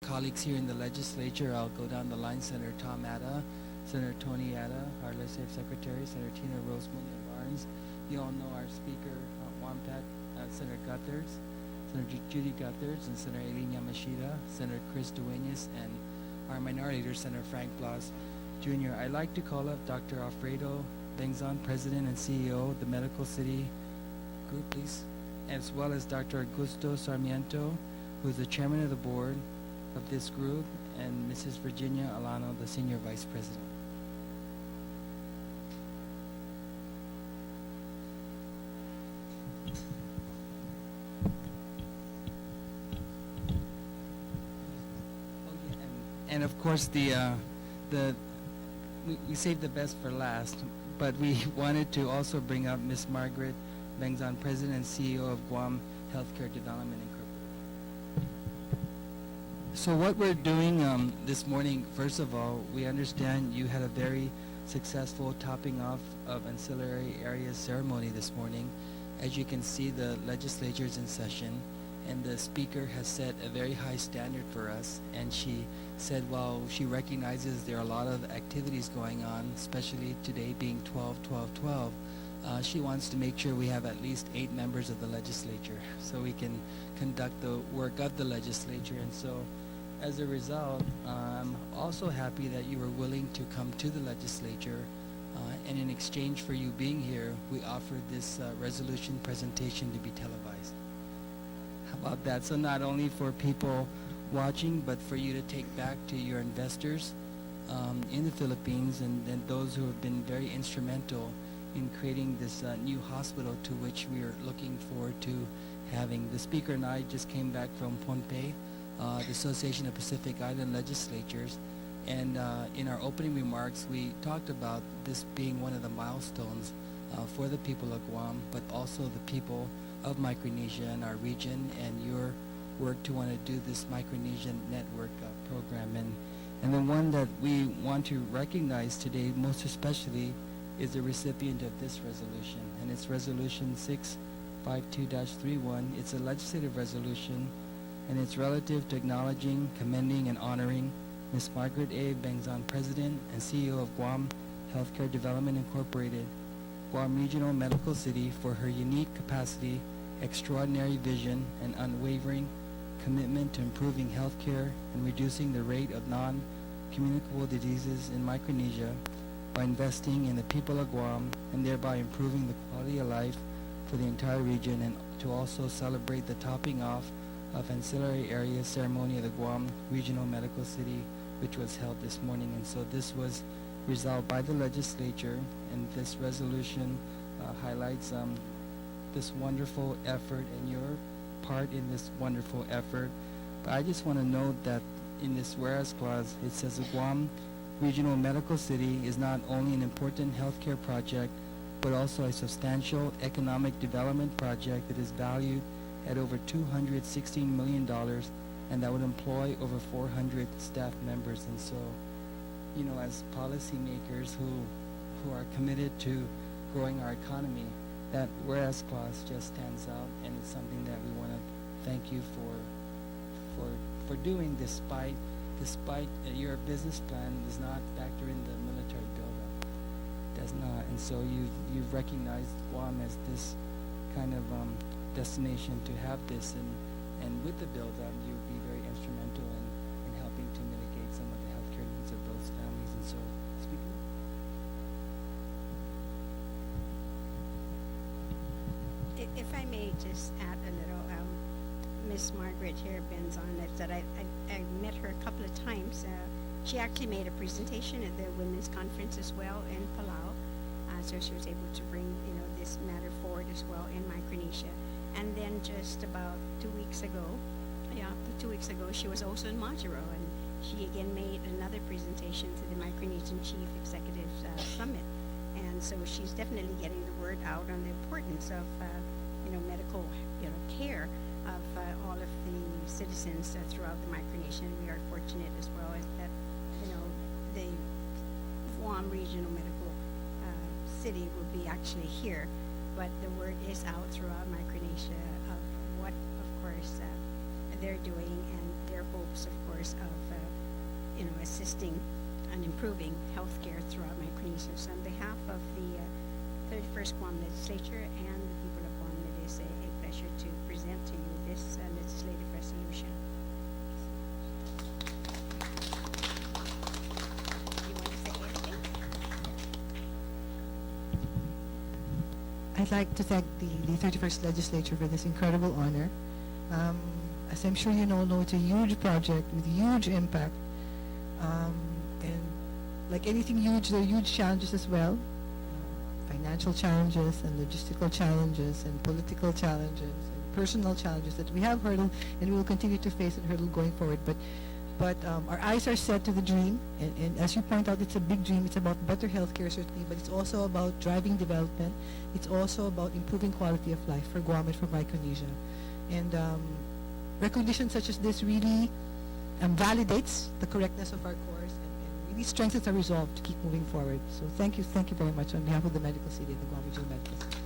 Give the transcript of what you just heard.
colleagues here in the legislature. I'll go down the line. Senator Tom Atta, Senator Tony Atta, our legislative secretary, Senator Tina Rose Munoz Barnes. You all know our speaker, Wampat, Senator Gutherds, Senator Judy Gutherds, and Senator Aileen Yamashita, Senator Chris Duenas, and our minority leader, Senator Frank Blas Jr. I'd like to call up Dr. Alfredo Bengzon, President and CEO of the Medical City Group, please, as well as Dr. Augusto Sarmiento, who is the chairman of the board of this group, and Mrs. Virginia Alano, the senior vice president. And of course, we saved the best for last, but we wanted to also bring up Miss Margaret Bengzon, President and CEO of Guam Healthcare Development Incorporated. So what we're doing this morning, first of all, we understand you had a very successful topping off of ancillary areas ceremony this morning. As you can see, the legislature is in session, and the speaker has set a very high standard for us, and she said while she recognizes there are a lot of activities going on, especially today being 12-12-12, she wants to make sure we have at least 8 members of the legislature so we can conduct the work of the legislature. And so as a result, I'm also happy that you were willing to come to the legislature, and in exchange for you being here, we offered this resolution presentation to be televised. How about that? So not only for people watching, but for you to take back to your investors in the Philippines, and those who have been very instrumental in creating this new hospital to which we are looking forward to having. The speaker and I just came back from Pohnpei, the Association of Pacific Island Legislatures, and in our opening remarks we talked about this being one of the milestones for the people of Guam, but also the people of Micronesia and our region, and your work to want to do this Micronesian network program. And the one that we want to recognize today most especially is the recipient of this resolution, and it's Resolution 652-31. It's a legislative resolution, and it's relative to acknowledging, commending, and honoring Ms. Margaret A. Bengzon, President and CEO of Guam Healthcare Development Incorporated, Guam Regional Medical City, for her unique capacity, extraordinary vision, and unwavering commitment to improving healthcare and reducing the rate of non-communicable diseases in Micronesia by investing in the people of Guam and thereby improving the quality of life for the entire region, and to also celebrate the topping off of ancillary area ceremony of the Guam Regional Medical City, which was held this morning. And so this was resolved by the legislature, and this resolution highlights this wonderful effort and your part in this wonderful effort. But I just want to note that in this whereas clause, it says the Guam Regional Medical City is not only an important healthcare project, but also a substantial economic development project that is valued at over $216 million, and that would employ over 400 staff members. And so, you know, as policymakers who are committed to growing our economy, that whereas clause just stands out, and it's something that we want to thank you for doing, despite your business plan does not factor in the military buildup. Does not. And so you've recognized Guam as this kind of destination to have this, and with the buildup, you'll be very instrumental in helping to mitigate some of the healthcare needs of those families. And so, Speaker. If I may just add a little, Miss Margaret here, Bengzon, that I met her a couple of times. She actually made a presentation at the Women's Conference as well in Palau, so she was able to bring this matter forward as well in Micronesia. And then just about 2 weeks ago, she was also in Majuro, and she again made another presentation to the Micronesian Chief Executives Summit. And so she's definitely getting the word out on the importance of medical care of all of the citizens throughout the Micronesian. We are fortunate as well as that the Guam Regional Medical City will be actually here, but the word is out throughout Micronesia of what, of course, they're doing, and their hopes, of course, course, of assisting and improving healthcare throughout Micronesia. So on behalf of the 31st Guam Legislature and the people of Guam, it is a pleasure to present to you this legislative resolution. You want to say anything? I'd like to thank the 31st Legislature for this incredible honor. As I'm sure you all know, it's a huge project with huge impact. And like anything huge, there are huge challenges as well. Financial challenges and logistical challenges and political challenges and personal challenges that we have hurdled and we will continue to face and hurdle going forward. But our eyes are set to the dream, and as you point out, it's a big dream. It's about better healthcare, certainly, but it's also about driving development. It's also about improving quality of life for Guam and for Micronesia. And recognition such as this really validates the correctness of our course and really strengthens our resolve to keep moving forward. So thank you very much on behalf of the Medical City and the Guam Regional Medical City.